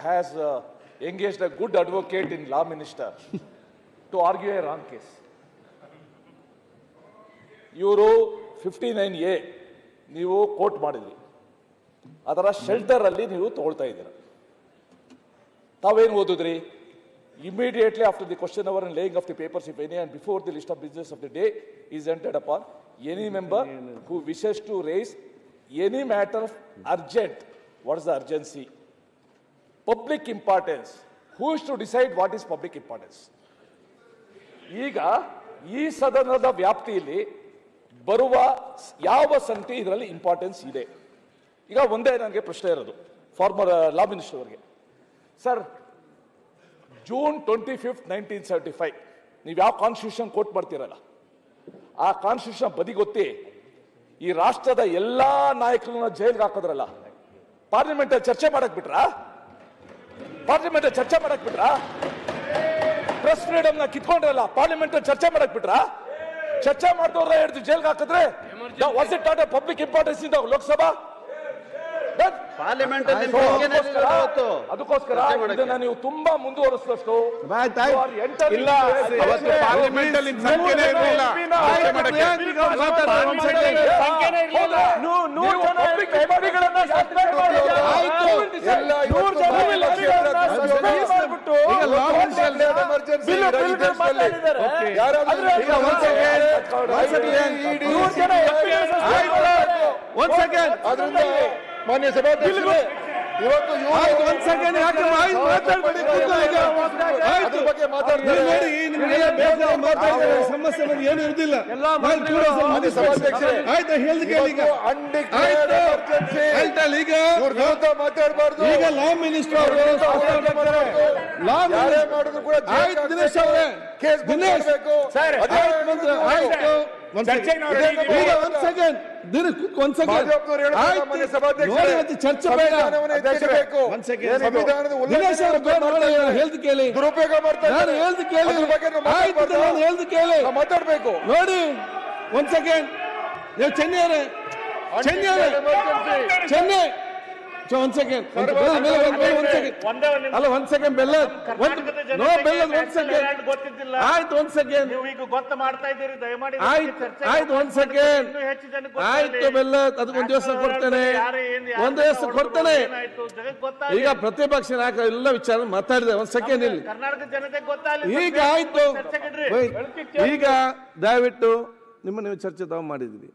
has engaged a good advocate in law minister to argue a wrong case. ಇವರು 59A ನೀವು coat ಮಾಡಿದ್ರಿ, ಅದರ shelter ಅಲ್ಲಿ ನೀವು ತಗೊಳ್ತಾ ಇದ್ದೀರ. ತಾವೇನು ಓದಿದ್ರಿ? Immediately after the question hour and laying of the papers, if any, and before the list of business of the day is entered upon, any member who wishes to raise any matter of urgent, what is the urgency? Public importance. Who is to decide what is public importance? ಈಗ ಈ ಸದನದ ವ್ಯಾಪ್ತಿಯಲ್ಲಿ ಬರುವ ಯಾವ ಸಂಗತಿ ಇದರಲ್ಲಿ importance ಇದೆ? ಈಗ ಒಂದೇ ನನಗೆ ಪ್ರಶ್ನೆ ಇರೋದು ಫಾರ್ಮರ್ ಲಾ ಮಿನಿಸ್ಟರ್ ಅವರಿಗೆ. ಸರ್, June 25th, 1975 ನೀವು ಯಾವ ಕಾನ್ಸ್ಟಿಟ್ಯೂಷನ್ ಕೋಟ್ ಮಾಡ್ತೀರಲ್ಲ, ಆ ಕಾನ್ಸ್ಟಿಟ್ಯೂಷನ್ ಬದಿಗೊತ್ತಿ ಈ ರಾಷ್ಟ್ರದ ಎಲ್ಲಾ ನಾಯಕರನ್ನ ಜೈಲ್ಗೆ ಹಾಕೋದ್ರಲ್ಲ, ಪಾರ್ಲಿಮೆಂಟ್ ಚರ್ಚೆ ಮಾಡಕ್ ಬಿಟ್ರಾ? ಪಾರ್ಲಿಮೆಂಟ್ ಚರ್ಚೆ ಮಾಡಕ್ ಬಿಟ್ರಾ? ಪ್ರೆಸ್ ಫ್ರೀಡಮ್ ನ ಕಿತ್ಕೊಂಡ್ರಲ್ಲ, ಪಾರ್ಲಿಮೆಂಟ್ ಚರ್ಚೆ ಮಾಡಕ್ ಬಿಟ್ರಾ? ಚರ್ಚೆ ಮಾಡಿದವ್ರ ಹಿಡಿದು ಜೈಲ್ಗೆ ಹಾಕಿದ್ರೆ was it not A public importance in Lok Sabha? Parliament ಅದಕ್ಕೋಸ್ಕರ ಇದನ್ನ ನೀವು ತುಂಬಾ ಮುಂದುವರಿಸಿದಷ್ಟು ಇಲ್ಲ, ಅವತ್ತು ಪಾರ್ಲಿಮೆಂಟ್ ಅಲ್ಲಿ ಸಂಖ್ಯೆನೇ ಇರಲಿಲ್ಲ. ಮಾನ್ಯ ಸಭಾಧ್ಯಕ್ಷರೇ, ಇವತ್ತು ಸಮಸ್ಯೆ ಏನು ಇರುವುದಿಲ್ಲ. ಈಗ ಲಾ ಮಿನಿಸ್ಟರ್ ಅವರು ದಿನೇಶ್ ಅವರೇ, ದಿನೇಶ್ ಚರ್ಚೆ ಬೇಡ. ಹೇಳ್ದು ಕೇಳಿ, ದುರುಪಯೋಗ ಮಾಡ್ತಾರೆ. ಹೇಳ್ದು ಕೇಳಿ, ಹೇಳ್ದು ಕೇಳಿ, ಮಾತಾಡ್ಬೇಕು ನೋಡಿ. ಒಂದ್ ಸೆಕೆಂಡ್, ನೀವು ಚೆನ್ನೈ ಅವರೇ, ಚೆನ್ನೈ ಅವರೇ, ಚೆನ್ನೈ ಒಂದ್ ಸೆಕೆಂಡ್, ಅಲ್ಲ ಒಂದ್ ಸೆಕೆಂಡ್, ಬೆಲ್ಲ ನೋ ಬೆಲ್ಲ, ಒಂದ್ ಸೆಕೆಂಡ್ ಆಯ್ತು, ಒಂದ್ ಸೆಕೆಂಡ್ ಆಯ್ತು, ಒಂದ್ ಸೆಕೆಂಡ್ ಆಯ್ತು, ಬೆಲ್ಲ ಅದಕ್ಕೊಂದ್ ದಿವಸ ಕೊಡ್ತೇನೆ, ಒಂದ್ ದಿವಸ ಕೊಡ್ತೇನೆ. ಈಗ ಪ್ರತಿಪಕ್ಷ ನಾಯಕ ಎಲ್ಲ ವಿಚಾರ ಮಾತಾಡಿದೆ, ಒಂದ್ ಸೆಕೆಂಡ್ ಇಲ್ಲಿ. ಈಗ ಆಯ್ತು, ಈಗ ದಯವಿಟ್ಟು ನಿಮ್ಮ ನೀವು ಚರ್ಚೆ ತಾವು ಮಾಡಿದ್ವಿ.